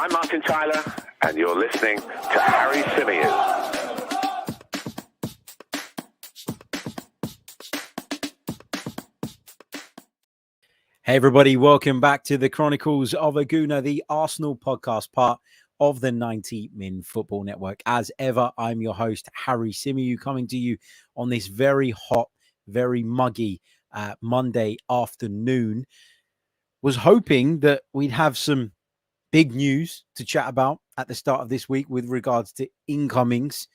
I'm Martin Tyler, and you're listening to Harry Symeou. Hey everybody, welcome back to the Chronicles of a Gooner, the Arsenal podcast, part of the 90 Min Football Network. As ever, I'm your host, Harry Symeou, coming to you on this very hot, very muggy Monday afternoon. Was hoping that we'd have some big news to chat about at the start of this week with regards to incomings.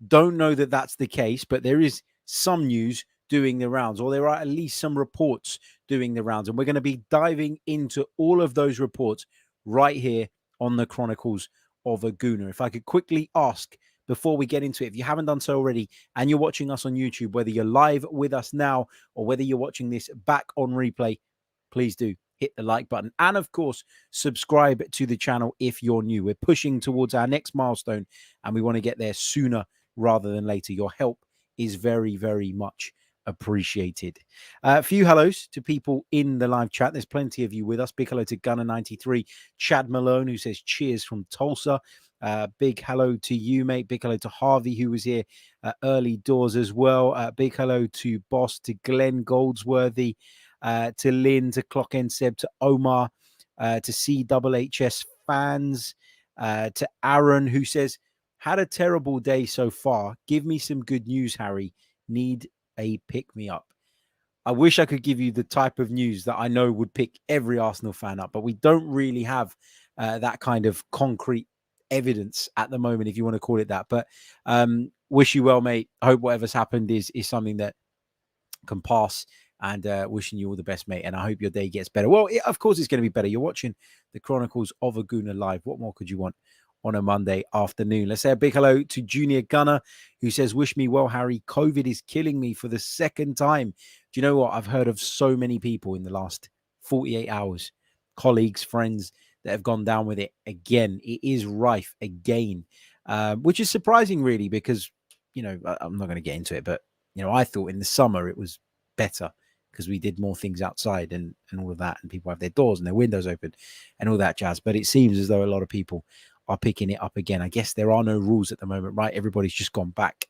Don't know that that's the case, but there is some news doing the rounds, or there are at least some reports doing the rounds. And we're going to be diving into all of those reports right here on the Chronicles of a Gooner. If I could quickly ask before we get into it, if you haven't done so already and you're watching us on YouTube, whether you're live with us now or whether you're watching this back on replay, please do hit the like button. And of course, subscribe to the channel if you're new. We're pushing towards our next milestone and we want to get there sooner rather than later. Your help is very, very much appreciated. A few hellos to people in the live chat. There's plenty of you with us. Big hello to Gunner93, Chad Malone, who says cheers from Tulsa. Big hello to you, mate. Big hello to Harvey, who was here early doors as well. Big hello to Boss, to Glenn Goldsworthy, to Lynn, to Clock End Seb, to Omar, to CHHS fans, to Aaron, who says, had a terrible day so far. Give me some good news, Harry. Need a pick-me-up. I wish I could give you the type of news that I know would pick every Arsenal fan up, but we don't really have that kind of concrete evidence at the moment, if you want to call it that. But wish you well, mate. I hope whatever's happened is something that can pass, and wishing you all the best, mate. And I hope your day gets better. Well, of course it's going to be better. You're watching the Chronicles of a Gooner live. What more could you want on a Monday afternoon? Let's say a big hello to Junior Gunner, who says, wish me well, Harry. COVID is killing me for the second time. Do you know what? I've heard of so many people in the last 48 hours, colleagues, friends, that have gone down with it again. It is rife again, which is surprising, really, because, you know, I'm not going to get into it, but, you know, I thought in the summer it was better because we did more things outside and all of that, and people have their doors and their windows open and all that jazz. But it seems as though a lot of people are picking it up again. I guess there are no rules at the moment, right? Everybody's just gone back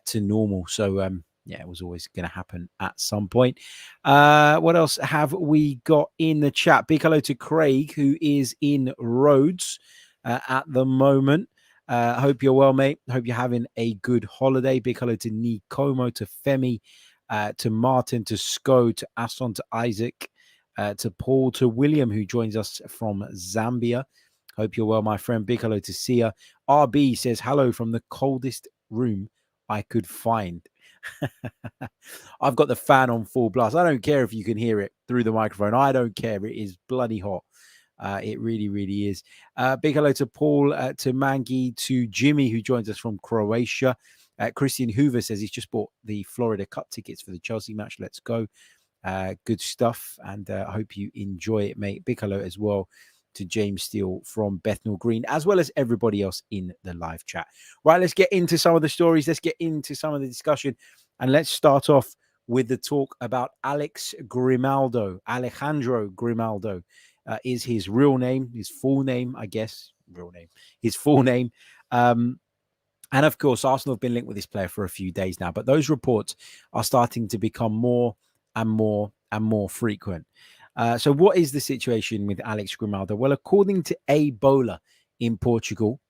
to normal. So, yeah, it was always going to happen at some point. What else have we got in the chat? Big hello to Craig, who is in Rhodes at the moment. Hope you're well, mate. Hope you're having a good holiday. Big hello to Nikomo, to Femi, to Martin, to Sko, to Asson, to Isaac, to Paul, to William, who joins us from Zambia. Hope you're well, my friend. Big hello to Sia. RB says, hello from the coldest room I could find. I've got the fan on full blast. I don't care if you can hear it through the microphone. I don't care. It is bloody hot. It really, really is. Big hello to Paul, to Mangi, to Jimmy, who joins us from Croatia. Christian Hoover says he's just bought the Florida Cup tickets for the Chelsea match. Let's go. Good stuff. And I hope you enjoy it, mate. Big hello as well to James Steele from Bethnal Green, as well as everybody else in the live chat. Right, let's get into some of the stories. Let's get into some of the discussion. And let's start off with the talk about Alex Grimaldo. Alejandro Grimaldo is his real name, his full name, I guess. Real name. His full name. And of course, Arsenal have been linked with this player for a few days now, but those reports are starting to become more and more and more frequent. So what is the situation with Alex Grimaldo? Well, according to A Bola in Portugal,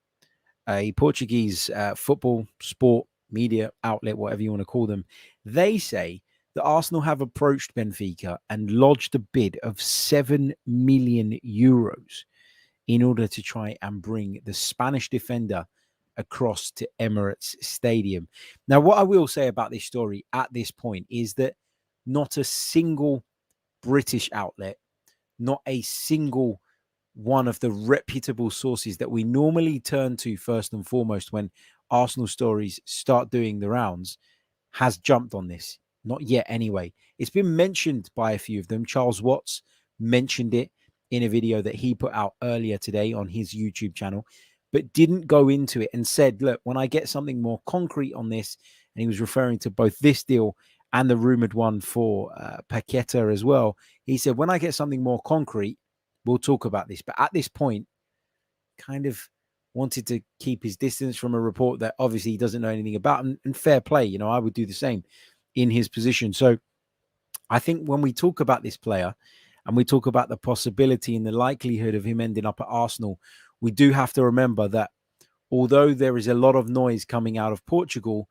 a Portuguese football, sport, media outlet, whatever you want to call them, they say that Arsenal have approached Benfica and lodged a bid of 7 million euros in order to try and bring the Spanish defender across to Emirates Stadium. Now, what I will say about this story at this point is that not a single British outlet, not a single one of the reputable sources that we normally turn to first and foremost when Arsenal stories start doing the rounds, has jumped on this. Not yet, anyway. It's been mentioned by a few of them. Charles Watts mentioned it in a video that he put out earlier today on his YouTube channel, but didn't go into it and said, look, when I get something more concrete on this, and he was referring to both this deal and the rumored one for Paqueta as well. He said, when I get something more concrete, we'll talk about this. But at this point, kind of wanted to keep his distance from a report that obviously he doesn't know anything about, and fair play. You know, I would do the same in his position. So I think when we talk about this player and we talk about the possibility and the likelihood of him ending up at Arsenal, we do have to remember that although there is a lot of noise coming out of Portugal,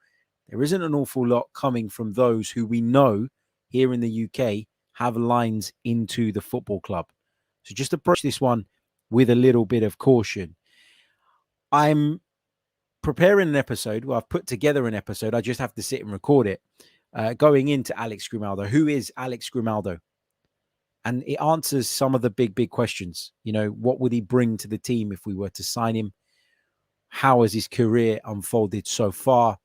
there isn't an awful lot coming from those who we know here in the UK have lines into the football club. So just approach this one with a little bit of caution. I'm preparing an episode. Well, I've put together an episode. I just have to sit and record it. Going into Alex Grimaldo. Who is Alex Grimaldo? And it answers some of the big questions. You know, what would he bring to the team if we were to sign him? How has his career unfolded so far?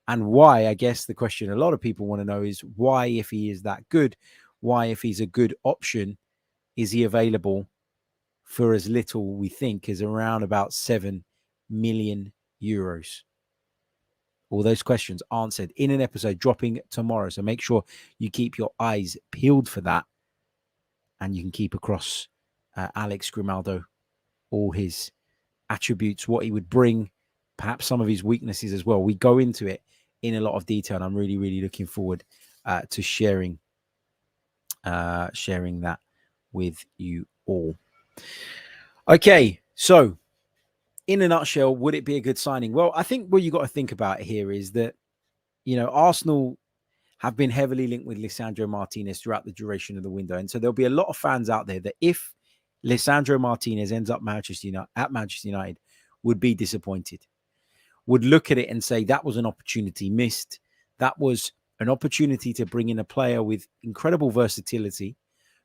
And why, I guess the question a lot of people want to know is why, if he is that good, why, if he's a good option, is he available for as little, we think, as around about 7 million euros? All those questions answered in an episode dropping tomorrow. So make sure you keep your eyes peeled for that. And you can keep across Alex Grimaldo, all his attributes, what he would bring, perhaps some of his weaknesses as well. We go into it in a lot of detail, and I'm really, really looking forward to sharing that with you all. Okay, so in a nutshell, would it be a good signing? Well, I think what you got to think about here is that, you know, Arsenal have been heavily linked with Lisandro Martinez throughout the duration of the window. And so there'll be a lot of fans out there that if Lisandro Martinez ends up at Manchester United, would be disappointed, would look at it and say that was an opportunity missed. That was an opportunity to bring in a player with incredible versatility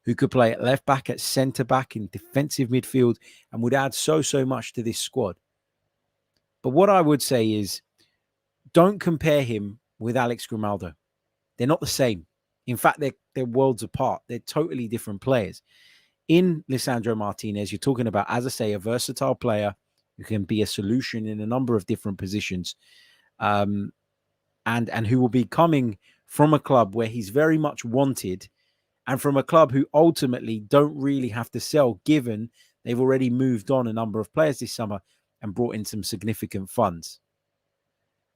who could play at left back, at centre back, in defensive midfield, and would add so much to this squad. But what I would say is don't compare him with Alex Grimaldo. They're not the same. In fact, they're worlds apart. They're totally different players. In Lisandro Martinez, you're talking about, as I say, a versatile player who can be a solution in a number of different positions, and who will be coming from a club where he's very much wanted, and from a club who ultimately don't really have to sell, given they've already moved on a number of players this summer and brought in some significant funds.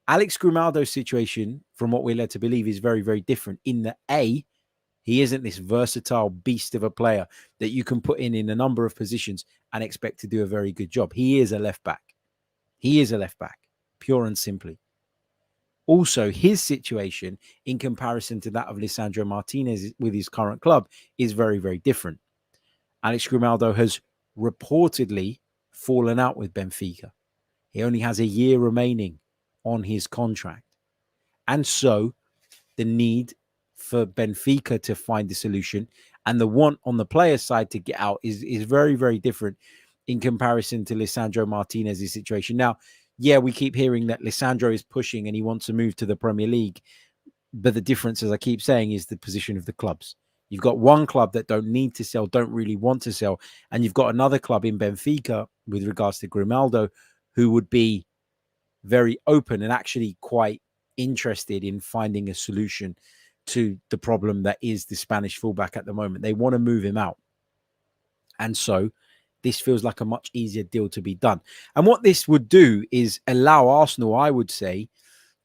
Alex Grimaldo's situation, from what we're led to believe, is very, very different in that he isn't this versatile beast of a player that you can put in a number of positions and expect to do a very good job. He is a left back. He is a left back, pure and simply. Also, his situation in comparison to that of Lisandro Martinez with his current club is very, very different. Alex Grimaldo has reportedly fallen out with Benfica. He only has a year remaining on his contract. And so the need for Benfica to find a solution and the want on the player's side to get out is very, very different in comparison to Lisandro Martinez's situation. Now, yeah, we keep hearing that Lisandro is pushing and he wants to move to the Premier League. But the difference, as I keep saying, is the position of the clubs. You've got one club that don't need to sell, don't really want to sell. And you've got another club in Benfica with regards to Grimaldo who would be very open and actually quite interested in finding a solution to the problem that is the Spanish fullback at the moment. They want to move him out. And so this feels like a much easier deal to be done. And what this would do is allow Arsenal, I would say,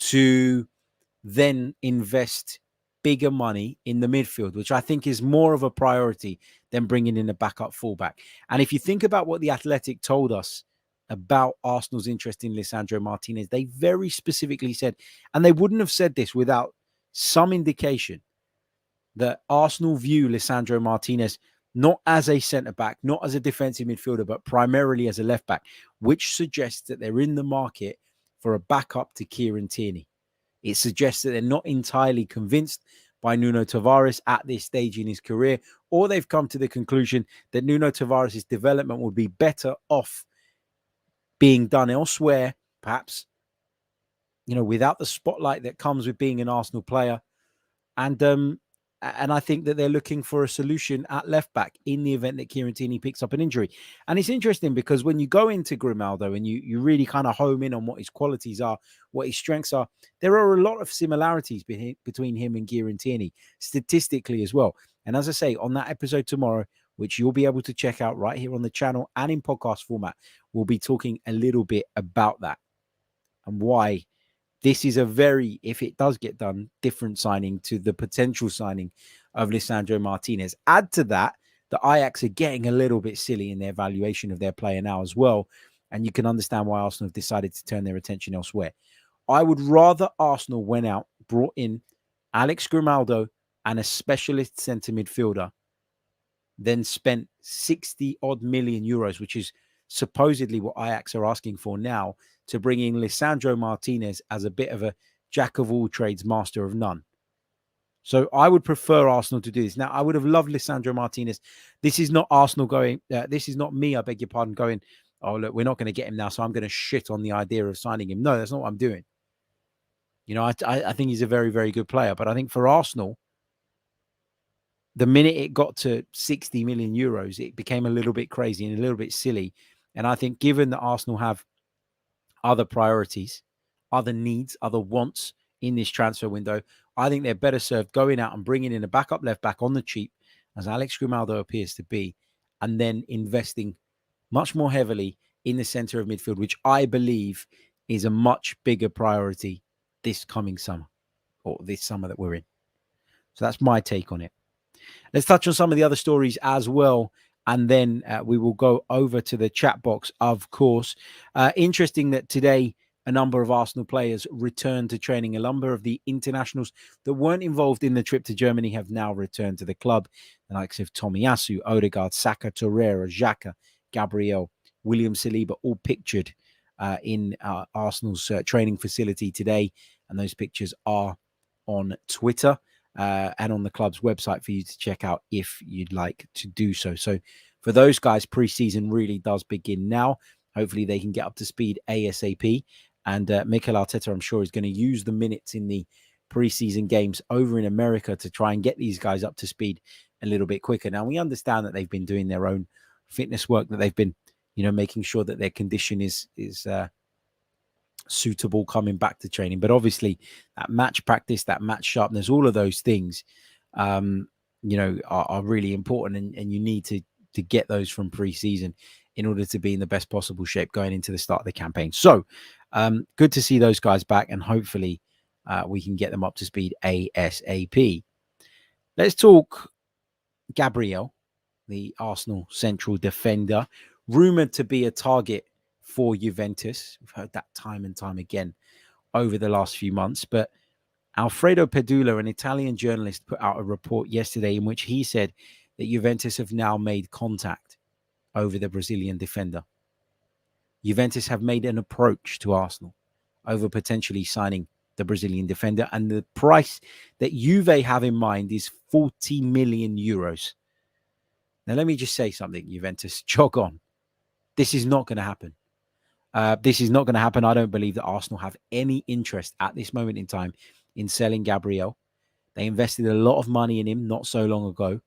to then invest bigger money in the midfield, which I think is more of a priority than bringing in a backup fullback. And if you think about what The Athletic told us about Arsenal's interest in Lisandro Martinez, they very specifically said, and they wouldn't have said this without some indication, that Arsenal view Lisandro Martinez not as a centre-back, not as a defensive midfielder, but primarily as a left-back, which suggests that they're in the market for a backup to Kieran Tierney. It suggests that they're not entirely convinced by Nuno Tavares at this stage in his career, or they've come to the conclusion that Nuno Tavares' development would be better off being done elsewhere, perhaps, you know, without the spotlight that comes with being an Arsenal player. And I think that they're looking for a solution at left back in the event that Kieran Tierney picks up an injury. And it's interesting because when you go into Grimaldo and you really kind of home in on what his qualities are, what his strengths are, there are a lot of similarities between him and Kieran Tierney, statistically as well. And as I say, on that episode tomorrow, which you'll be able to check out right here on the channel and in podcast format. We'll be talking a little bit about that and why this is a very, if it does get done, different signing to the potential signing of Lisandro Martinez. Add to that, the Ajax are getting a little bit silly in their valuation of their player now as well. And you can understand why Arsenal have decided to turn their attention elsewhere. I would rather Arsenal went out, brought in Alex Grimaldo and a specialist centre midfielder than spent 60 odd million euros, which is supposedly what Ajax are asking for now, to bring in Lisandro Martinez as a bit of a jack of all trades, master of none. So I would prefer Arsenal to do this. Now, I would have loved Lisandro Martinez. This is not Arsenal going, this is not me, I beg your pardon, going, oh, look, we're not going to get him now, so I'm going to shit on the idea of signing him. No, that's not what I'm doing. You know, I think he's a very, very good player. But I think for Arsenal, the minute it got to 60 million euros, it became a little bit crazy and a little bit silly. And I think given that Arsenal have other priorities, other needs, other wants in this transfer window, I think they're better served going out and bringing in a backup left back on the cheap, as Alex Grimaldo appears to be, and then investing much more heavily in the centre of midfield, which I believe is a much bigger priority this coming summer, or this summer that we're in. So that's my take on it. Let's touch on some of the other stories as well, and then we will go over to the chat box, of course. Interesting that today a number of Arsenal players returned to training. A number of the internationals that weren't involved in the trip to Germany have now returned to the club. The likes of Tomiyasu, Odegaard, Saka, Torreira, Xhaka, Gabriel, William Saliba, all pictured in Arsenal's training facility today. And those pictures are on Twitter and on the club's website for you to check out if you'd like to do so. So for those guys, pre-season really does begin now. Hopefully they can get up to speed ASAP. And Mikel Arteta, I'm sure, is going to use the minutes in the pre-season games over in America to try and get these guys up to speed a little bit quicker. Now, we understand that they've been doing their own fitness work, that they've been, you know, making sure that their condition is suitable coming back to training. But obviously, that match practice, that match sharpness, all of those things, you know, are really important, and you need to get those from pre-season in order to be in the best possible shape going into the start of the campaign. So good to see those guys back, and hopefully we can get them up to speed ASAP. Let's talk Gabriel, the Arsenal central defender, rumoured to be a target for Juventus. We've heard that time and time again over the last few months, but Alfredo Pedula, an Italian journalist, put out a report yesterday in which he said that Juventus have now made contact over the Brazilian defender. Juventus have made an approach to Arsenal over potentially signing the Brazilian defender, and the price that Juve have in mind is 40 million euros. Now, let me just say something, Juventus, jog on. This is not going to happen. This is not going to happen. I don't believe that Arsenal have any interest at this moment in time in selling Gabriel. They invested a lot of money in him not so long ago,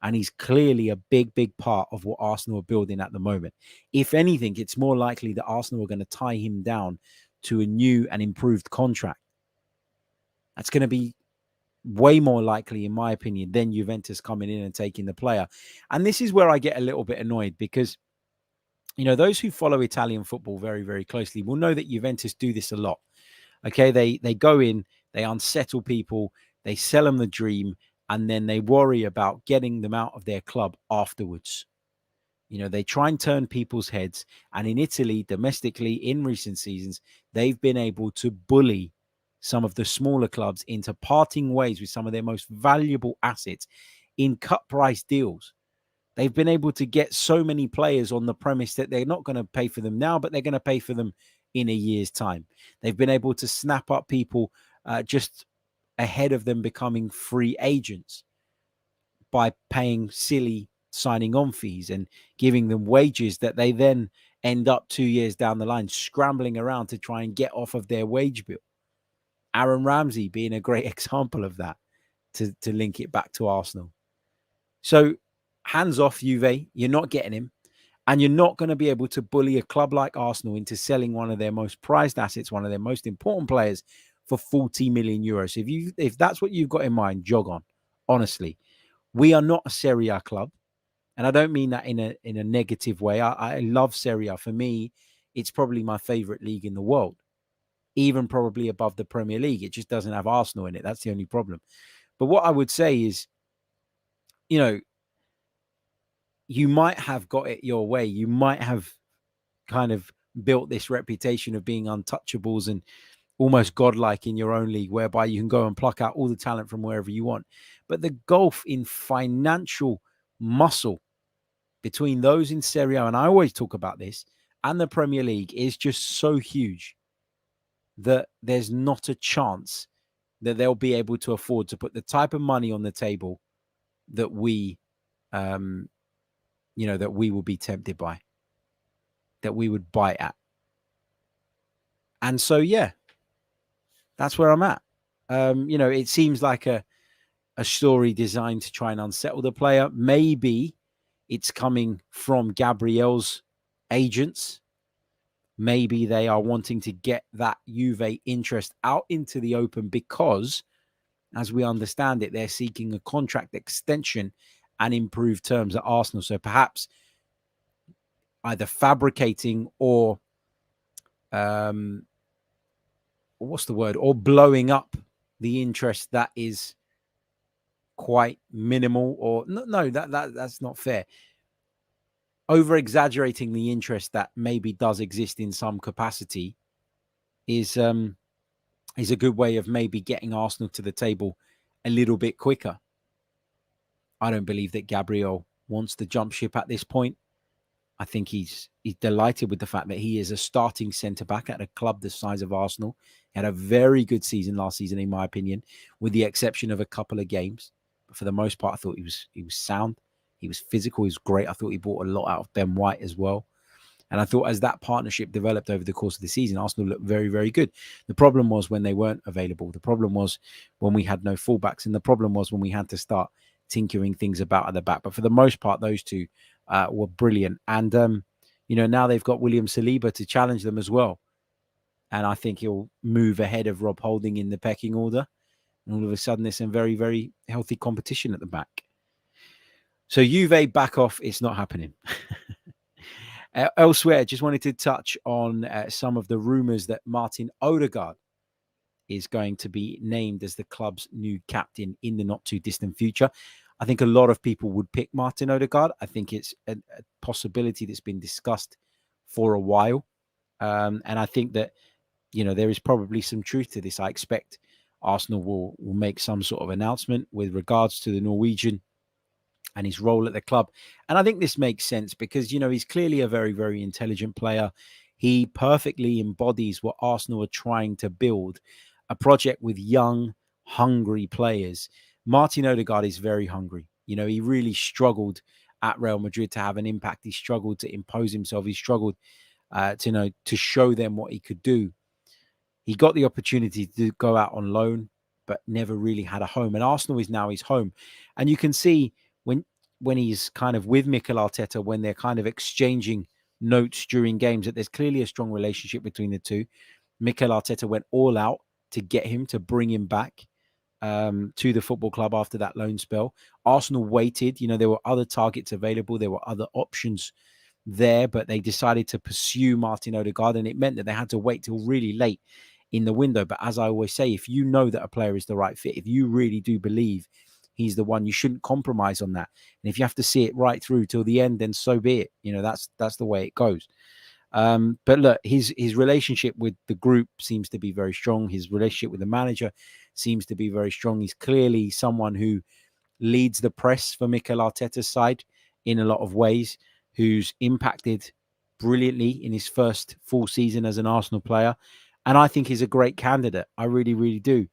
and he's clearly a big, big part of what Arsenal are building at the moment. If anything, it's more likely that Arsenal are going to tie him down to a new and improved contract. That's going to be way more likely, in my opinion, than Juventus coming in and taking the player. And this is where I get a little bit annoyed, because, you know, those who follow Italian football very, very closely will know that Juventus do this a lot. Okay, they go in, they unsettle people, they sell them the dream, and then they worry about getting them out of their club afterwards. You know, they try and turn people's heads. And in Italy, domestically, in recent seasons, they've been able to bully some of the smaller clubs into parting ways with some of their most valuable assets in cut price deals. They've been able to get so many players on the premise that they're not going to pay for them now, but they're going to pay for them in a year's time. They've been able to snap up people just ahead of them becoming free agents by paying silly signing on fees and giving them wages that they then end up 2 years down the line scrambling around to try and get off of their wage bill. Aaron Ramsey being a great example of that, to link it back to Arsenal. So hands off, Juve. You're not getting him. And you're not going to be able to bully a club like Arsenal into selling one of their most prized assets, one of their most important players, for 40 million euros. If that's what you've got in mind, jog on. Honestly, we are not a Serie A club. And I don't mean that in a negative way. I love Syria. For me, it's probably my favorite league in the world, even probably above the Premier League. It just doesn't have Arsenal in it. That's the only problem. But what I would say is, you know, you might have got it your way. You might have kind of built this reputation of being untouchables and almost godlike in your own league, whereby you can go and pluck out all the talent from wherever you want. But the gulf in financial muscle between those in Serie A, and I always talk about this, and the Premier League is just so huge that there's not a chance that they'll be able to afford to put the type of money on the table that we, that we will be tempted by, that we would buy at. And so, yeah, that's where I'm at. It seems like a story designed to try and unsettle the player. Maybe it's coming from Gabriel's agents. Maybe they are wanting to get that Juve interest out into the open because, as we understand it, they're seeking a contract extension and improved terms at Arsenal. So perhaps either fabricating or or blowing up the interest that is quite minimal, or no, that's not fair. Over exaggerating the interest that maybe does exist in some capacity is a good way of maybe getting Arsenal to the table a little bit quicker. I don't believe that Gabriel wants to jump ship at this point. I think he's delighted with the fact that he is a starting centre-back at a club the size of Arsenal. He had a very good season last season, in my opinion, with the exception of a couple of games. But for the most part, I thought he was sound. He was physical. He was great. I thought he brought a lot out of Ben White as well. And I thought as that partnership developed over the course of the season, Arsenal looked very, very good. The problem was when they weren't available. The problem was when we had no fullbacks. And the problem was when we had to start tinkering things about at the back. But for the most part, those two were brilliant. And, now they've got William Saliba to challenge them as well. And I think he'll move ahead of Rob Holding in the pecking order. And all of a sudden, there's some very, very healthy competition at the back. So Juve back off. It's not happening. Elsewhere, just wanted to touch on some of the rumours that Martin Ødegaard is going to be named as the club's new captain in the not too distant future. I think a lot of people would pick Martin Ødegaard. I think it's a possibility that's been discussed for a while. And I think that, there is probably some truth to this. I expect Arsenal will make some sort of announcement with regards to the Norwegian and his role at the club. And I think this makes sense because, he's clearly a very, very intelligent player. He perfectly embodies what Arsenal are trying to build, a project with young, hungry players. Martin Ødegaard is very hungry. He really struggled at Real Madrid to have an impact. He struggled to impose himself. He struggled to show them what he could do. He got the opportunity to go out on loan, but never really had a home. And Arsenal is now his home. And you can see when he's kind of with Mikel Arteta, when they're kind of exchanging notes during games, that there's clearly a strong relationship between the two. Mikel Arteta went all out to get him, to bring him back to the football club after that loan spell. Arsenal waited. There were other targets available. There were other options there, but they decided to pursue Martin Ødegaard, and it meant that they had to wait till really late in the window. But as I always say, if you know that a player is the right fit, if you really do believe he's the one, you shouldn't compromise on that. And if you have to see it right through till the end, then so be it. That's the way it goes. But look, his relationship with the group seems to be very strong. His relationship with the manager seems to be very strong. He's clearly someone who leads the press for Mikel Arteta's side in a lot of ways, who's impacted brilliantly in his first full season as an Arsenal player. And I think he's a great candidate. I really, really do.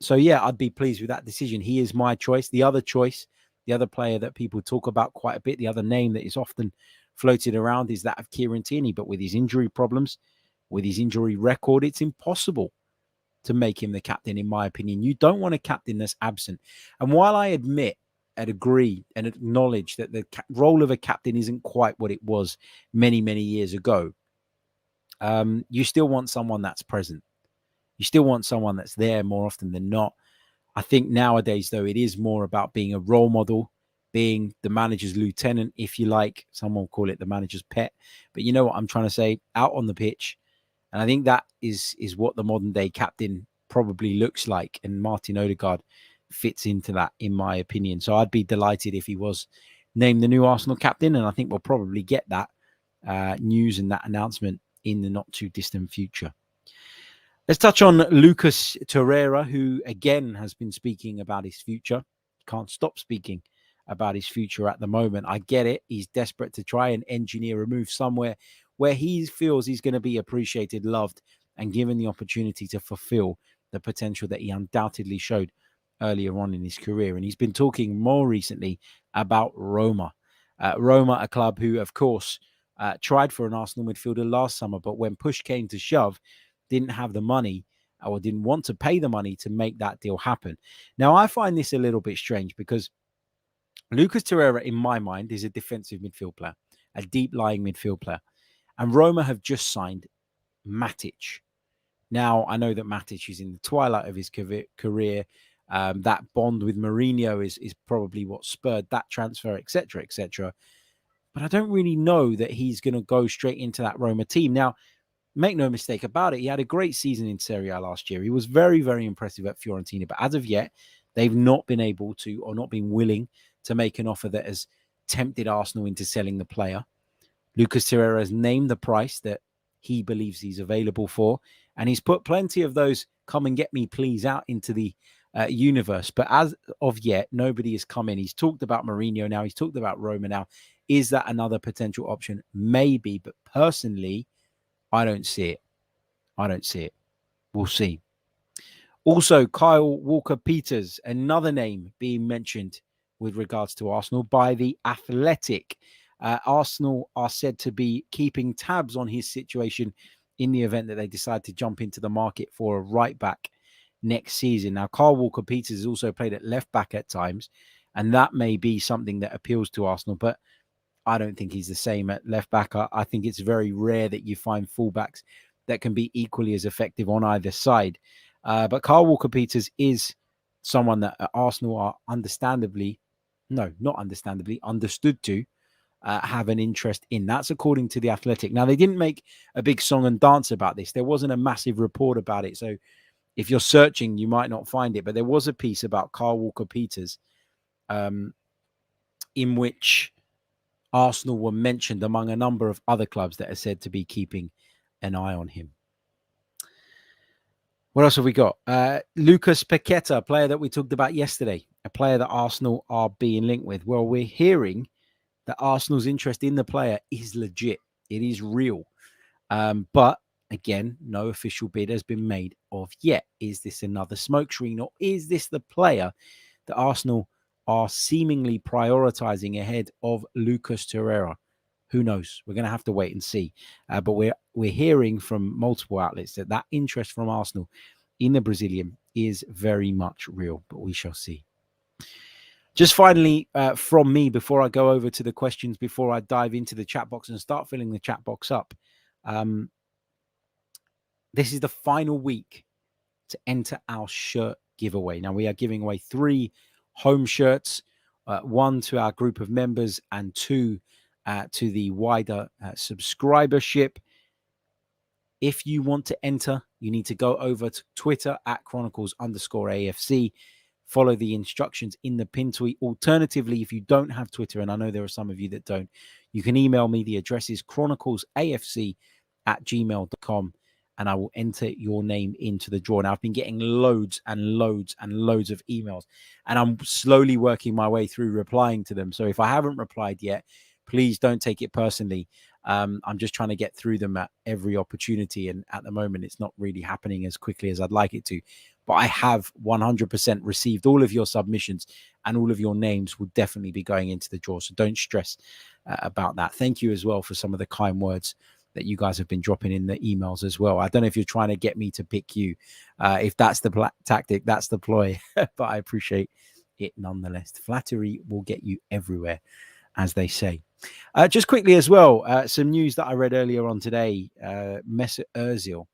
So, yeah, I'd be pleased with that decision. He is my choice. The other player that people talk about quite a bit, the other name that is often floated around is that of Kieran Tierney. But with his injury problems, with his injury record, it's impossible to make him the captain, in my opinion. You don't want a captain that's absent. And while I admit and agree and acknowledge that the role of a captain isn't quite what it was many, many years ago, you still want someone that's present. You still want someone that's there more often than not. I think nowadays, though, it is more about being a role model, being the manager's lieutenant, if you like. Some will call it the manager's pet. But you know what I'm trying to say? Out on the pitch. And I think that is what the modern day captain probably looks like. And Martin Ødegaard fits into that, in my opinion. So I'd be delighted if he was named the new Arsenal captain. And I think we'll probably get that news and that announcement in the not too distant future. Let's touch on Lucas Torreira, who again has been speaking about his future. Can't stop speaking about his future at the moment. I get it. He's desperate to try and engineer a move somewhere where he feels he's going to be appreciated, loved, and given the opportunity to fulfill the potential that he undoubtedly showed earlier on in his career. And he's been talking more recently about Roma. Roma, a club who, of course, tried for an Arsenal midfielder last summer, but when push came to shove, didn't have the money or didn't want to pay the money to make that deal happen. Now, I find this a little bit strange because Lucas Torreira, in my mind, is a defensive midfield player, a deep-lying midfield player. And Roma have just signed Matic. Now, I know that Matic is in the twilight of his career. That bond with Mourinho is probably what spurred that transfer, etc., etc. But I don't really know that he's going to go straight into that Roma team. Now, make no mistake about it, he had a great season in Syria last year. He was very, very impressive at Fiorentina. But as of yet, they've not been able to or not been willing to make an offer that has tempted Arsenal into selling the player. Lucas Torreira has named the price that he believes he's available for. And he's put plenty of those come and get me please out into the universe. But as of yet, nobody has come in. He's talked about Mourinho now. He's talked about Roma now. Is that another potential option? Maybe. But personally, I don't see it. I don't see it. We'll see. Also, Kyle Walker-Peters, another name being mentioned with regards to Arsenal by The Athletic. Arsenal are said to be keeping tabs on his situation in the event that they decide to jump into the market for a right back next season. Now, Kyle Walker-Peters has also played at left back at times, and that may be something that appeals to Arsenal, but I don't think he's the same at left back. I think it's very rare that you find fullbacks that can be equally as effective on either side. But Kyle Walker-Peters is someone that Arsenal are understood to have an interest in. That's according to The Athletic. Now, they didn't make a big song and dance about this. There wasn't a massive report about it. So if you're searching, you might not find it. But there was a piece about Kyle Walker-Peters in which Arsenal were mentioned among a number of other clubs that are said to be keeping an eye on him. What else have we got? Lucas Paqueta, a player that we talked about yesterday, a player that Arsenal are being linked with. Well, we're hearing that Arsenal's interest in the player is legit. It is real. But again, no official bid has been made of yet. Is this another smokescreen, or is this the player that Arsenal are seemingly prioritizing ahead of Lucas Torreira? Who knows? We're going to have to wait and see. But we're hearing from multiple outlets that interest from Arsenal in the Brazilian is very much real, but we shall see. Just finally, from me, before I go over to the questions, before I dive into the chat box and start filling the chat box up, this is the final week to enter our shirt giveaway. Now, we are giving away 3 home shirts, 1 to our group of members and 2 to the wider subscribership. If you want to enter, you need to go over to Twitter at Chronicles_AFC. Follow the instructions in the pin tweet. Alternatively, if you don't have Twitter, and I know there are some of you that don't, you can email me. The address is chroniclesafc@gmail.com, and I will enter your name into the draw. Now, I've been getting loads and loads and loads of emails, and I'm slowly working my way through replying to them. So if I haven't replied yet, please don't take it personally. I'm just trying to get through them at every opportunity, and at the moment, it's not really happening as quickly as I'd like it to. But I have 100% received all of your submissions, and all of your names will definitely be going into the draw. So don't stress about that. Thank you as well for some of the kind words that you guys have been dropping in the emails as well. I don't know if you're trying to get me to pick you. If that's the tactic, that's the ploy. But I appreciate it nonetheless. Flattery will get you everywhere, as they say. Just quickly as well, some news that I read earlier on today. Mesut Ozil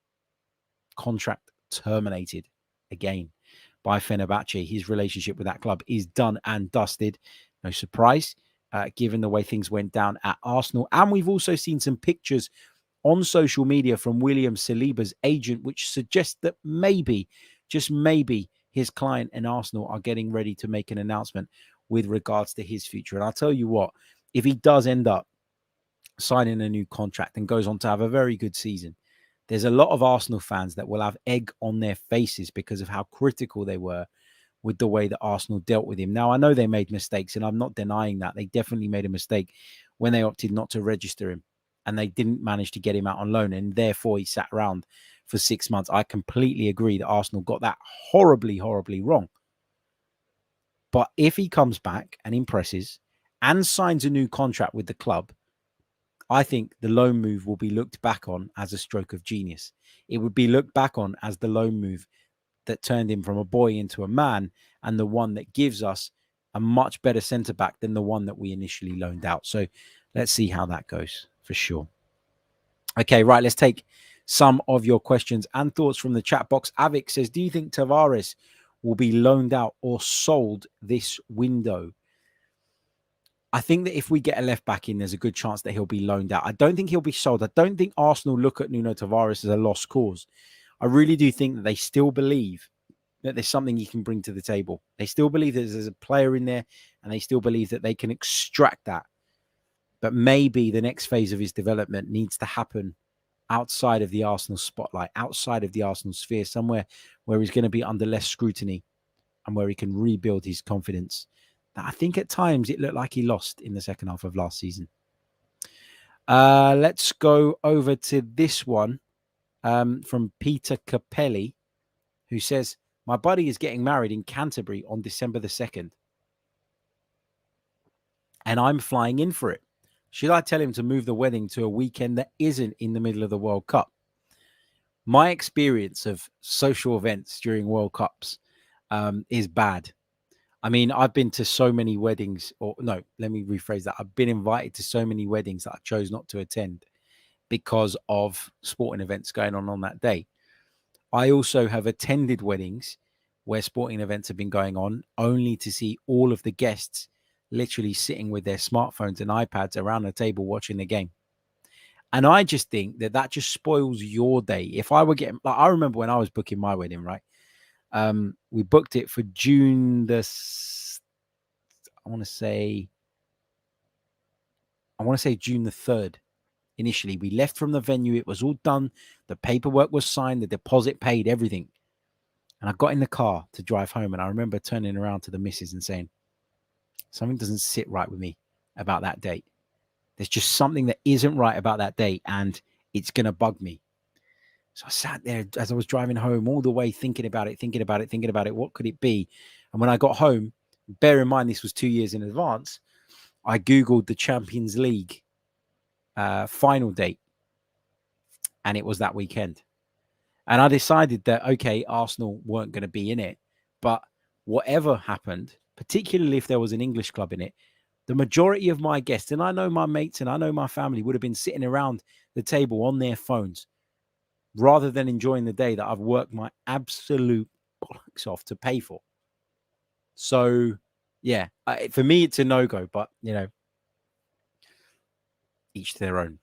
contract terminated again by Fenerbahce. His relationship with that club is done and dusted. No surprise, given the way things went down at Arsenal. And we've also seen some pictures on social media from William Saliba's agent, which suggests that maybe, just maybe, his client and Arsenal are getting ready to make an announcement with regards to his future. And I'll tell you what, if he does end up signing a new contract and goes on to have a very good season, there's a lot of Arsenal fans that will have egg on their faces because of how critical they were with the way that Arsenal dealt with him. Now, I know they made mistakes, and I'm not denying that. They definitely made a mistake when they opted not to register him, and they didn't manage to get him out on loan, and therefore he sat around for 6 months. I completely agree that Arsenal got that horribly, horribly wrong. But if he comes back and impresses and signs a new contract with the club, I think the loan move will be looked back on as a stroke of genius. It would be looked back on as the loan move that turned him from a boy into a man, and the one that gives us a much better centre-back than the one that we initially loaned out. So let's see how that goes for sure. Okay, right, let's take some of your questions and thoughts from the chat box. Avik says, do you think Tavares will be loaned out or sold this window? I think that if we get a left back in, there's a good chance that he'll be loaned out. I don't think he'll be sold. I don't think Arsenal look at Nuno Tavares as a lost cause. I really do think that they still believe that there's something he can bring to the table. They still believe that there's a player in there, and they still believe that they can extract that. But maybe the next phase of his development needs to happen outside of the Arsenal spotlight, outside of the Arsenal sphere, somewhere where he's going to be under less scrutiny and where he can rebuild his confidence. That I think at times it looked like he lost in the second half of last season. Let's go over to this one from Peter Capelli, who says, my buddy is getting married in Canterbury on December the 2nd. And I'm flying in for it. Should I tell him to move the wedding to a weekend that isn't in the middle of the World Cup? My experience of social events during World Cups is bad. I mean, I've been to so many weddings, or no, let me rephrase that. I've been invited to so many weddings that I chose not to attend because of sporting events going on that day. I also have attended weddings where sporting events have been going on only to see all of the guests literally sitting with their smartphones and iPads around the table watching the game. And I just think that that just spoils your day. If I were getting, like, I remember when I was booking my wedding, right? We booked it for June the, I want to say June the 3rd. Initially, we left from the venue. It was all done. The paperwork was signed, the deposit paid, everything. And I got in the car to drive home. And I remember turning around to the missus and saying, something doesn't sit right with me about that date. There's just something that isn't right about that date, and it's going to bug me. So I sat there as I was driving home all the way thinking about it. What could it be? And when I got home, bear in mind this was 2 years in advance, I Googled the Champions League final date, and it was that weekend. And I decided that, okay, Arsenal weren't going to be in it, but whatever happened, particularly if there was an English club in it, the majority of my guests, and I know my mates and I know my family, would have been sitting around the table on their phones rather than enjoying the day that I've worked my absolute bollocks off to pay for. So, yeah, for me, it's a no-go, but, you know, each to their own.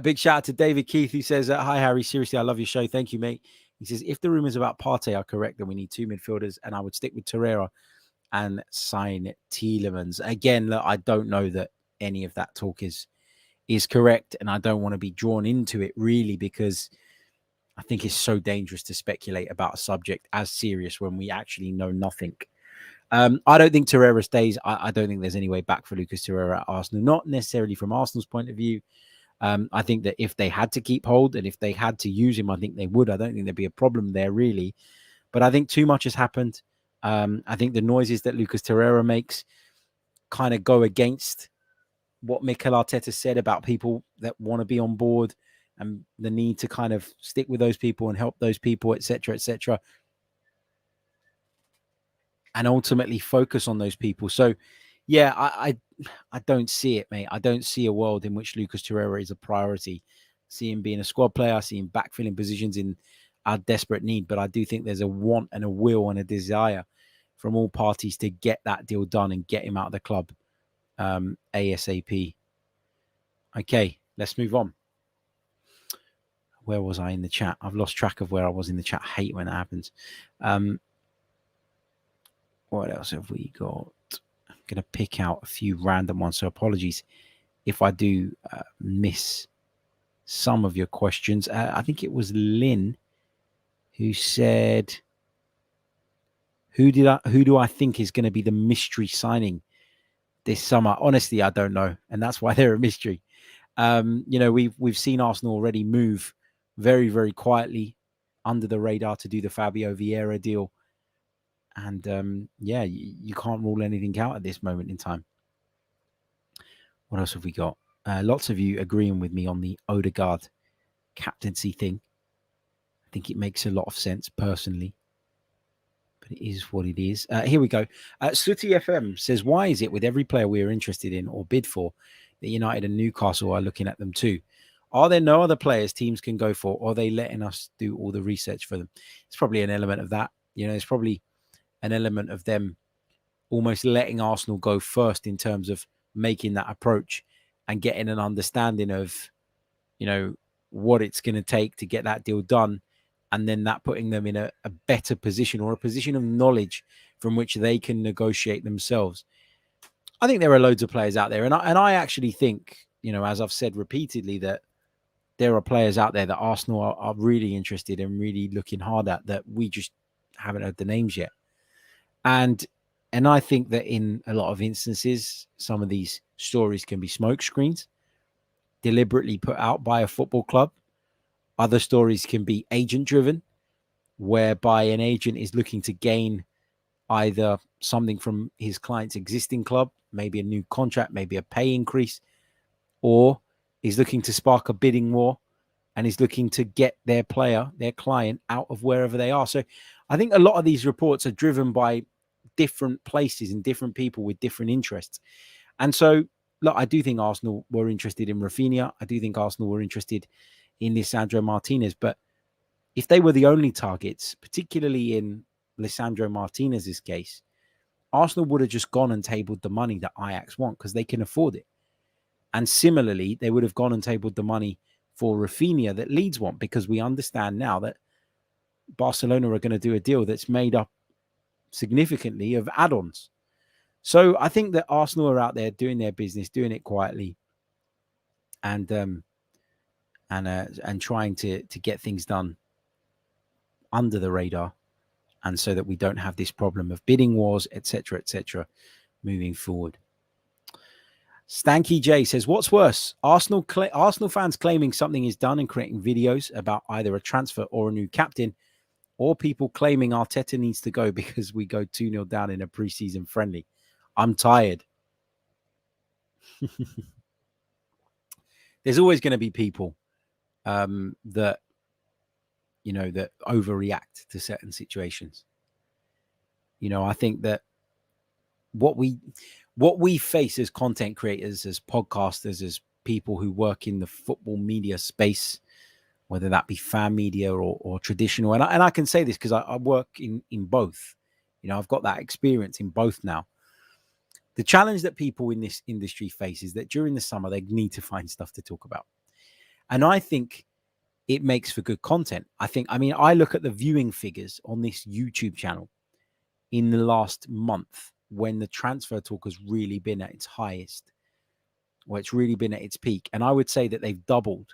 Big shout out to David Keith, who says, hi, Harry. Seriously, I love your show. Thank you, mate. He says, if the rumors about Partey are correct, then we need two midfielders, and I would stick with Torreira and sign Tielemans. Again, look, I don't know that any of that talk is correct, and I don't want to be drawn into it really, because I think it's so dangerous to speculate about a subject as serious when we actually know nothing. I don't think Torreira stays. I don't think there's any way back for Lucas Torreira at Arsenal, not necessarily from Arsenal's point of view. I think that if they had to keep hold and if they had to use him, I think they would. I don't think there'd be a problem there, really. But I think too much has happened. I think the noises that Lucas Torreira makes kind of go against what Mikel Arteta said about people that want to be on board and the need to kind of stick with those people and help those people, etc., etc., and ultimately focus on those people. So, yeah, I don't see it, mate. I don't see a world in which Lucas Torreira is a priority. See him being a squad player, see him backfilling positions in our desperate need. But I do think there's a want and a will and a desire from all parties to get that deal done and get him out of the club ASAP. Okay, let's move on. Where was I in the chat? I've lost track of where I was in the chat. I hate when that happens. What else have we got? I'm going to pick out a few random ones. So apologies if I do miss some of your questions. I think it was Lynn who said, who do I think is going to be the mystery signing this summer? Honestly, I don't know. And that's why they're a mystery. We've seen Arsenal already move very, very quietly under the radar to do the Fabio Vieira deal. And you can't rule anything out at this moment in time. What else have we got? Lots of you agreeing with me on the Odegaard captaincy thing. I think it makes a lot of sense personally, but it is what it is. Here we go. Sooty FM says, why is it with every player we are interested in or bid for that United and Newcastle are looking at them too? Are there no other players teams can go for, or are they letting us do all the research for them? It's probably an element of that. It's probably an element of them almost letting Arsenal go first in terms of making that approach and getting an understanding of, what it's going to take to get that deal done. And then that putting them in a better position or a position of knowledge from which they can negotiate themselves. I think there are loads of players out there. And I actually think, as I've said repeatedly, that there are players out there that Arsenal are really interested in, really looking hard at, that we just haven't heard the names yet. And I think that in a lot of instances, some of these stories can be smoke screens deliberately put out by a football club. Other stories can be agent driven, whereby an agent is looking to gain either something from his client's existing club, maybe a new contract, maybe a pay increase, or is looking to spark a bidding war and is looking to get their player, their client, out of wherever they are. So I think a lot of these reports are driven by different places and different people with different interests. And so, look, I do think Arsenal were interested in Rafinha. I do think Arsenal were interested in Lisandro Martinez. But if they were the only targets, particularly in Lisandro Martinez's case, Arsenal would have just gone and tabled the money that Ajax want because they can afford it. And similarly, they would have gone and tabled the money for Rafinha that Leeds want, because we understand now that Barcelona are going to do a deal that's made up significantly of add-ons. So I think that Arsenal are out there doing their business, doing it quietly, and trying to get things done under the radar, and so that we don't have this problem of bidding wars, etc., moving forward. Stanky J says, what's worse, Arsenal fans claiming something is done and creating videos about either a transfer or a new captain, or people claiming Arteta needs to go because we go 2-0 down in a preseason friendly? I'm tired. There's always going to be people that overreact to certain situations. I think that what we face as content creators, as podcasters, as people who work in the football media space, whether that be fan media or traditional, and I can say this because I work in both. I've got that experience in both now. The challenge that people in this industry face is that during the summer, they need to find stuff to talk about. And I think it makes for good content. I look at the viewing figures on this YouTube channel in the last month when the transfer talk has really been at its highest, or it's really been at its peak. And I would say that they've doubled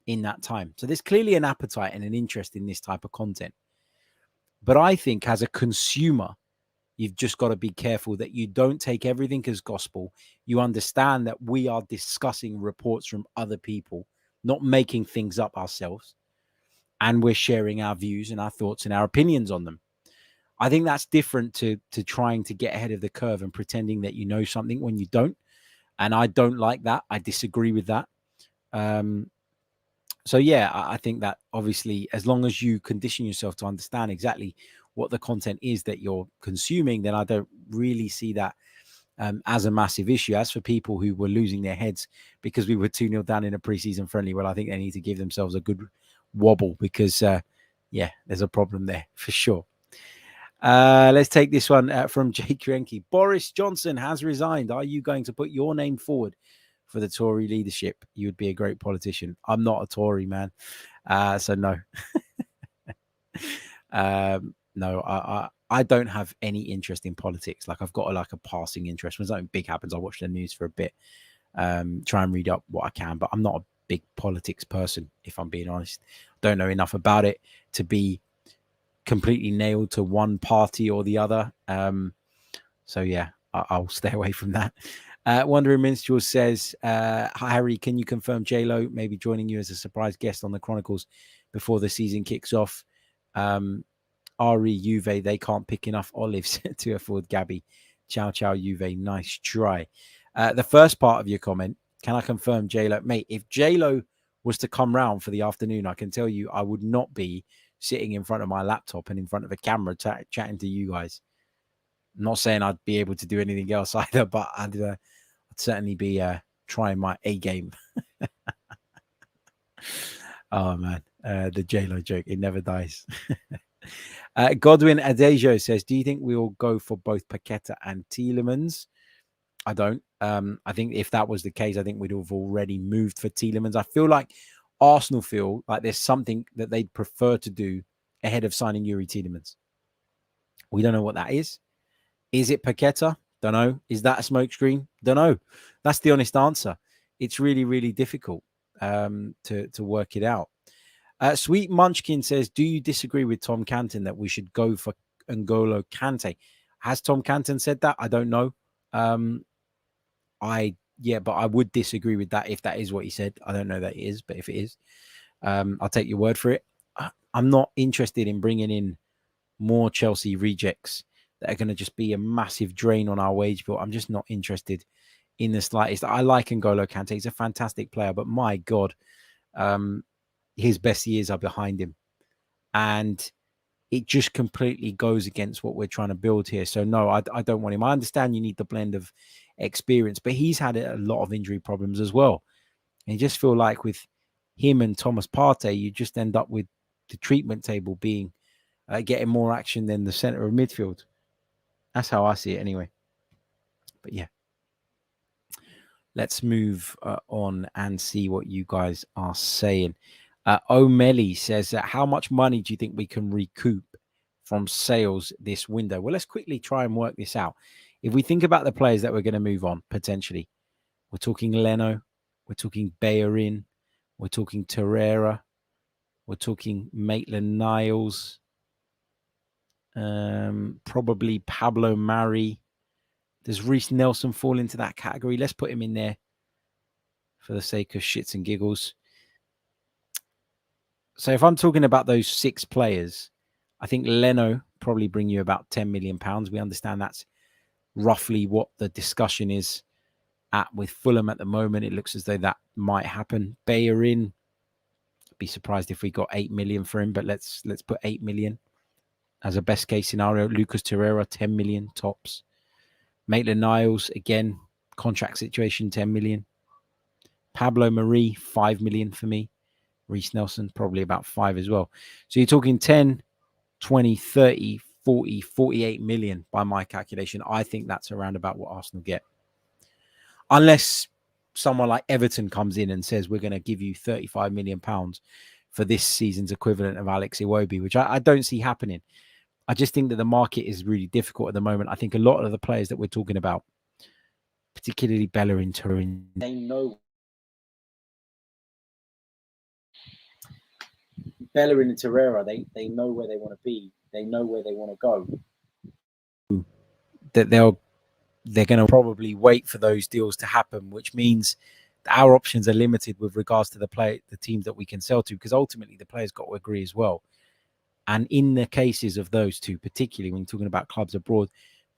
in that time. So there's clearly an appetite and an interest in this type of content. But I think as a consumer, you've just got to be careful that you don't take everything as gospel. You understand that we are discussing reports from other people, not making things up ourselves. And we're sharing our views and our thoughts and our opinions on them. I think that's different to trying to get ahead of the curve and pretending that you know something when you don't. And I don't like that. I disagree with that. So, yeah, I think that obviously, as long as you condition yourself to understand exactly what the content is that you're consuming, then I don't really see that as a massive issue. As for people who were losing their heads because we were 2-0 down in a preseason friendly, well, I think they need to give themselves a good wobble because, there's a problem there for sure. Let's take this one from Jake Renke. Boris Johnson has resigned. Are you going to put your name forward for the Tory leadership? You would be a great politician. I'm not a Tory, man. So no. No, I don't have any interest in politics. Like, I've got a passing interest. When something big happens, I watch the news for a bit, try and read up what I can, but I'm not a big politics person, if I'm being honest. Don't know enough about it to be completely nailed to one party or the other. So yeah, I'll stay away from that. Wandering Minstrel says, hi Harry, can you confirm J-Lo may be joining you as a surprise guest on the Chronicles before the season kicks off? Ari, Juve, they can't pick enough olives to afford Gabby. Ciao, ciao, Juve. Nice try. The first part of your comment, can I confirm J-Lo? Mate, if J-Lo was to come round for the afternoon, I can tell you I would not be sitting in front of my laptop and in front of a camera chatting to you guys. I'm not saying I'd be able to do anything else either, but I'd certainly be trying my A game. Oh, man. The J-Lo joke, it never dies. Godwin Adejo says, do you think we will go for both Paqueta and Tielemans? I don't. I think if that was the case, I think we'd have already moved for Tielemans. I feel like Arsenal feel like there's something that they'd prefer to do ahead of signing Yuri Tielemans. We don't know what that is. Is it Paqueta? Don't know. Is that a smokescreen? Don't know. That's the honest answer. It's really, really difficult to work it out. Sweet Munchkin says, do you disagree with Tom Canton that we should go for N'Golo Kante? Has Tom Canton said that? I don't know. But I would disagree with that if that is what he said. I don't know that it is, but if it is, I'll take your word for it. I'm not interested in bringing in more Chelsea rejects that are going to just be a massive drain on our wage bill. I'm just not interested in the slightest. I like N'Golo Kante. He's a fantastic player, but my God, his best years are behind him. And it just completely goes against what we're trying to build here. So no, I don't want him. I understand you need the blend of experience, but he's had a lot of injury problems as well. And you just feel like with him and Thomas Partey, you just end up with the treatment table being getting more action than the center of midfield. That's how I see it anyway. But yeah, let's move on and see what you guys are saying. O'Malley says, how much money do you think we can recoup from sales this window? Well, let's quickly try and work this out. If we think about the players that we're going to move on, potentially, we're talking Leno, we're talking Bellerin, we're talking Torreira, we're talking Maitland-Niles, probably Pablo Mari. Does Reece Nelson fall into that category? Let's put him in there for the sake of shits and giggles. So if I'm talking about those 6 players, I think Leno probably bring you about £10 million. We understand that's roughly what the discussion is at with Fulham at the moment. It looks as though that might happen. Bellerin, be surprised if we got 8 million for him, but let's put 8 million as a best case scenario. Lucas Torreira, 10 million tops. Maitland-Niles, again, contract situation, 10 million. Pablo Mari, 5 million for me. Reece Nelson, probably about 5 as well. So you're talking 10, 20, 30, 40, 48 million by my calculation. I think that's around about what Arsenal get. Unless someone like Everton comes in and says, we're going to give you £35 million for this season's equivalent of Alex Iwobi, which I don't see happening. I just think that the market is really difficult at the moment. I think a lot of the players that we're talking about, particularly Bellerin, Turin, they know Bellerin and Torreira, they know where they want to be. They know where they want to go. That they're going to probably wait for those deals to happen, which means our options are limited with regards to the teams that we can sell to, because ultimately the players got to agree as well. And in the cases of those two, particularly when you're talking about clubs abroad,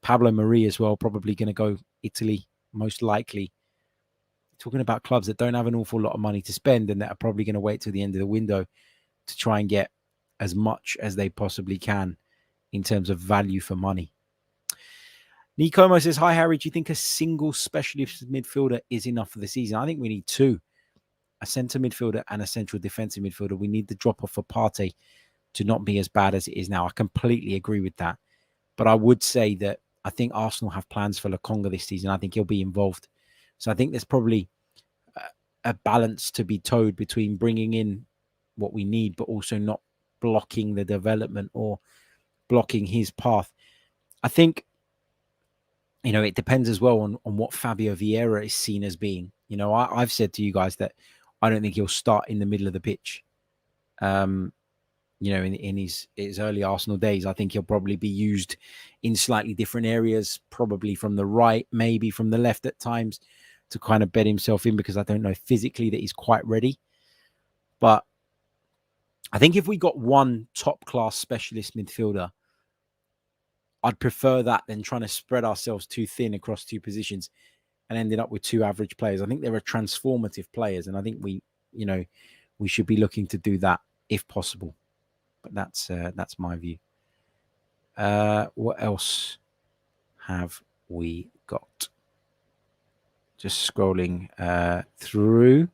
Pablo Mari as well, probably going to go Italy, most likely. Talking about clubs that don't have an awful lot of money to spend and that are probably going to wait till the end of the window to try and get as much as they possibly can in terms of value for money. Nikomo says, hi, Harry, do you think a single specialist midfielder is enough for the season? I think we need 2, a centre midfielder and a central defensive midfielder. We need the drop-off for Partey to not be as bad as it is now. I completely agree with that. But I would say that I think Arsenal have plans for Lokonga this season. I think he'll be involved. So I think there's probably a balance to be towed between bringing in what we need, but also not blocking the development or blocking his path. I think, it depends as well on what Fabio Vieira is seen as being. I've said to you guys that I don't think he'll start in the middle of the pitch. In his early Arsenal days, I think he'll probably be used in slightly different areas, probably from the right, maybe from the left at times, to kind of bed himself in, because I don't know physically that he's quite ready. But I think if we got one top-class specialist midfielder, I'd prefer that than trying to spread ourselves too thin across two positions and ending up with two average players. I think they're transformative players, and I think we should be looking to do that if possible. But that's my view. What else have we got? Just scrolling through.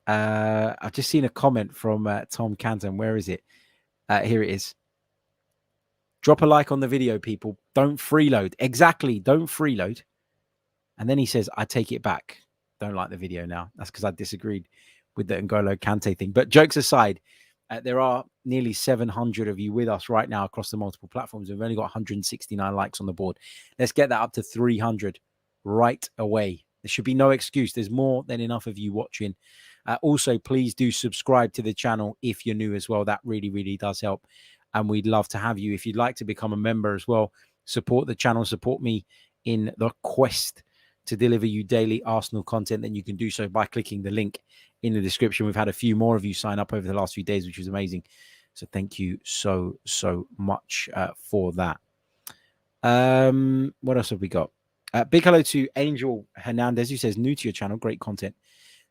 I've just seen a comment from Tom Canton. Where is it? Here it is. Drop a like on the video, people. Don't freeload. Exactly. Don't freeload. And then he says, I take it back. Don't like the video now. That's because I disagreed with the N'Golo Kante thing. But jokes aside, there are nearly 700 of you with us right now across the multiple platforms. We've only got 169 likes on the board. Let's get that up to 300 right away. There should be no excuse. There's more than enough of you watching. Also, please do subscribe to the channel if you're new as well. That really, really does help. And we'd love to have you. If you'd like to become a member as well, support the channel, support me in the quest to deliver you daily Arsenal content, then you can do so by clicking the link in the description. We've had a few more of you sign up over the last few days, which was amazing. So thank you so much for that. What else have we got? Big hello to Angel Hernandez, who says, new to your channel, great content.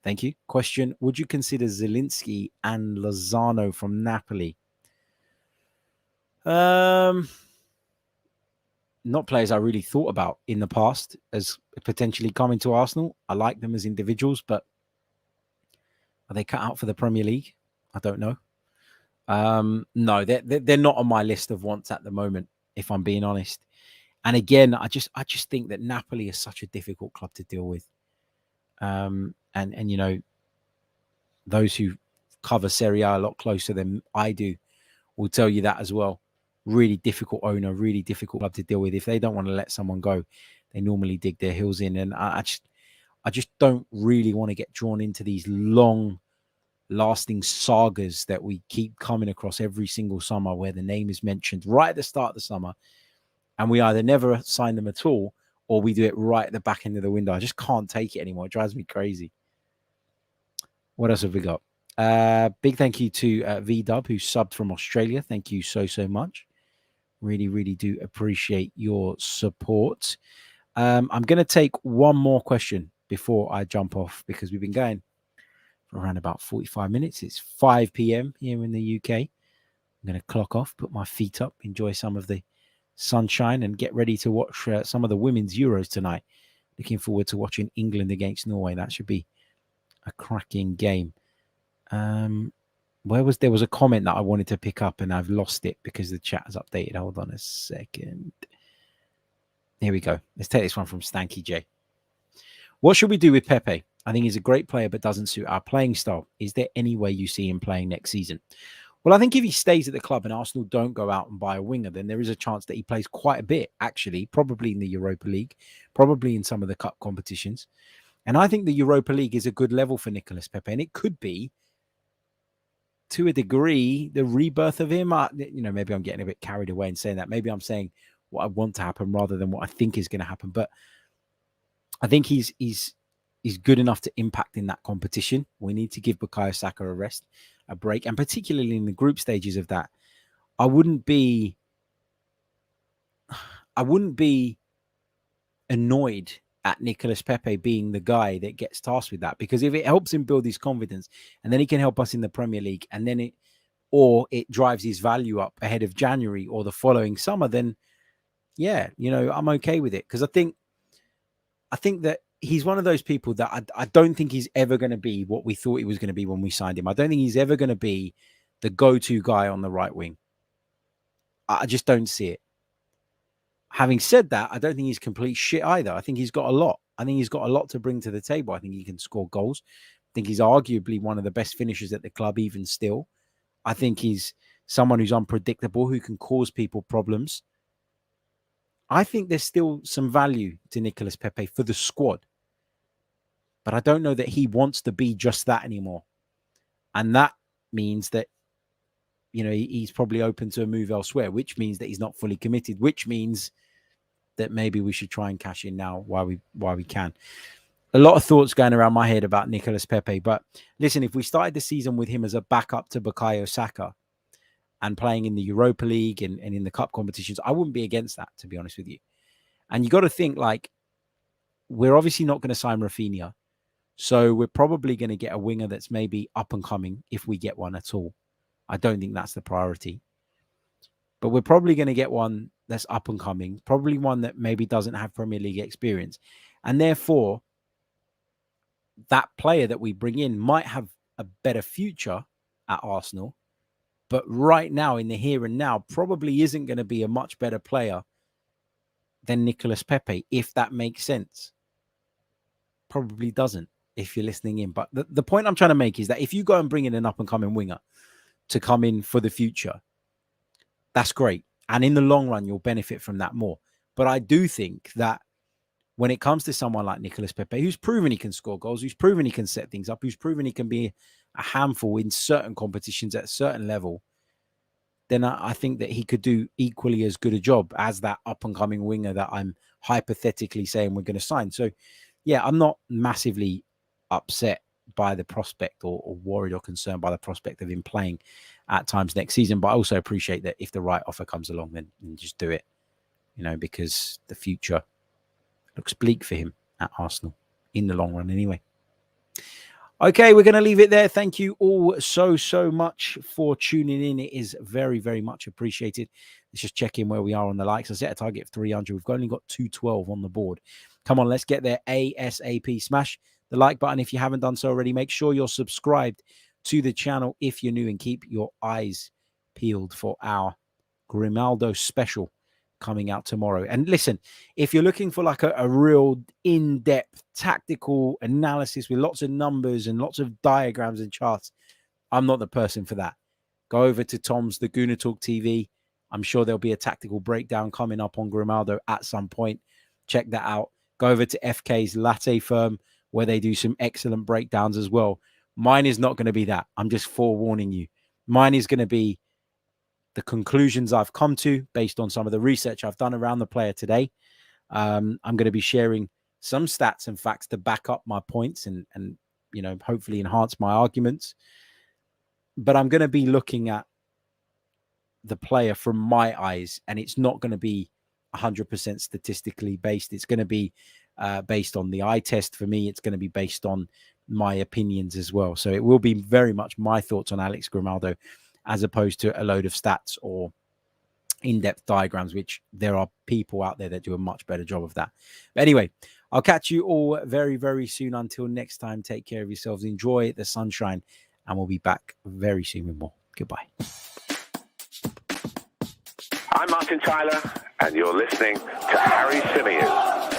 Thank you. Question, would you consider Zielinski and Lozano from Napoli? Not players I really thought about in the past as potentially coming to Arsenal. I like them as individuals, but are they cut out for the Premier League? I don't know. No, they're not on my list of wants at the moment, if I'm being honest. And again, I just think that Napoli is such a difficult club to deal with. And those who cover Serie A lot closer than I do will tell you that as well. Really difficult owner, really difficult club to deal with. If they don't want to let someone go, they normally dig their heels in. And I just don't really want to get drawn into these long lasting sagas that we keep coming across every single summer, where the name is mentioned right at the start of the summer and we either never sign them at all or we do it right at the back end of the window. I just can't take it anymore. It drives me crazy. What else have we got? Big thank you to V-Dub, who subbed from Australia. Thank you so much. Really, really do appreciate your support. I'm going to take one more question before I jump off, because we've been going for around about 45 minutes. It's 5 p.m. here in the UK. I'm going to clock off, put my feet up, enjoy some of the sunshine, and get ready to watch some of the women's Euros tonight. Looking forward to watching England against Norway. That should be a cracking game. There was a comment that I wanted to pick up and I've lost it because the chat has updated. Hold on a second. Here we go. Let's take this one from Stanky J. What should we do with Pepe? I think he's a great player, but doesn't suit our playing style. Is there any way you see him playing next season? Well, I think if he stays at the club and Arsenal don't go out and buy a winger, then there is a chance that he plays quite a bit, actually, probably in the Europa League, probably in some of the cup competitions. And I think the Europa League is a good level for Nicolas Pepe, and it could be, to a degree, the rebirth of him. Maybe I'm getting a bit carried away in saying that. Maybe I'm saying what I want to happen rather than what I think is going to happen. But I think he's good enough to impact in that competition. We need to give Bukayo Saka a break, and particularly in the group stages of that, I wouldn't be annoyed at Nicolas Pepe being the guy that gets tasked with that, because if it helps him build his confidence and then he can help us in the Premier League, and then it drives his value up ahead of January or the following summer, then yeah, I'm okay with it. Because I think that he's one of those people that I don't think he's ever going to be what we thought he was going to be when we signed him. I don't think he's ever going to be the go-to guy on the right wing. I just don't see it. Having said that, I don't think he's complete shit either. I think he's got a lot. I think he's got a lot to bring to the table. I think he can score goals. I think he's arguably one of the best finishers at the club, even still. I think he's someone who's unpredictable, who can cause people problems. I think there's still some value to Nicolas Pepe for the squad. But I don't know that he wants to be just that anymore. And that means that, you know, he's probably open to a move elsewhere, which means that he's not fully committed, which means that maybe we should try and cash in now while we can. A lot of thoughts going around my head about Nicolas Pepe. But listen, if we started the season with him as a backup to Bukayo Saka and playing in the Europa League and in the cup competitions, I wouldn't be against that, to be honest with you. And you got to think, like, we're obviously not going to sign Rafinha. So we're probably going to get a winger that's maybe up and coming, if we get one at all. I don't think that's the priority. But we're probably going to get one that's up and coming, probably one that maybe doesn't have Premier League experience. And therefore, that player that we bring in might have a better future at Arsenal. But right now, in the here and now, probably isn't going to be a much better player than Nicolas Pepe, if that makes sense. Probably doesn't, if you're listening in. But the point I'm trying to make is that if you go and bring in an up-and-coming winger to come in for the future, that's great. And in the long run, you'll benefit from that more. But I do think that when it comes to someone like Nicolas Pepe, who's proven he can score goals, who's proven he can set things up, who's proven he can be a handful in certain competitions at a certain level, then I think that he could do equally as good a job as that up-and-coming winger that I'm hypothetically saying we're going to sign. So, yeah, I'm not massively upset by the prospect or worried or concerned by the prospect of him playing at times next season. But I also appreciate that if the right offer comes along, then just do it, you know, because the future looks bleak for him at Arsenal in the long run anyway. Okay, we're going to leave it there. Thank you all so much for tuning in. It is very, very much appreciated. Let's just check in where we are on the likes. I set a target of 300. We've only got 212 on the board. Come on, let's get there ASAP. Smash the like button if you haven't done so already. Make sure you're subscribed to the channel if you're new, and keep your eyes peeled for our Grimaldo special coming out tomorrow. And listen, if you're looking for like a real in-depth tactical analysis with lots of numbers and lots of diagrams and charts, I'm not the person for that. Go over to Tom's The Gooner Talk TV. I'm sure there'll be a tactical breakdown coming up on Grimaldo at some point. Check that out. Go over to FK's Latte Firm, where they do some excellent breakdowns as well. Mine is not going to be that. I'm just forewarning you. Mine is going to be the conclusions I've come to based on some of the research I've done around the player today. I'm going to be sharing some stats and facts to back up my points and you know, hopefully enhance my arguments. But I'm going to be looking at the player from my eyes, and it's not going to be 100% statistically based. It's going to be based on the eye test for me. It's going to be based on my opinions as well. So it will be very much my thoughts on Alex Grimaldo, as opposed to a load of stats or in-depth diagrams, which there are people out there that do a much better job of that. But anyway, I'll catch you all very, very soon. Until next time, take care of yourselves. Enjoy the sunshine, and we'll be back very soon with more. Goodbye. I'm Martin Tyler, and you're listening to Harry Symeou.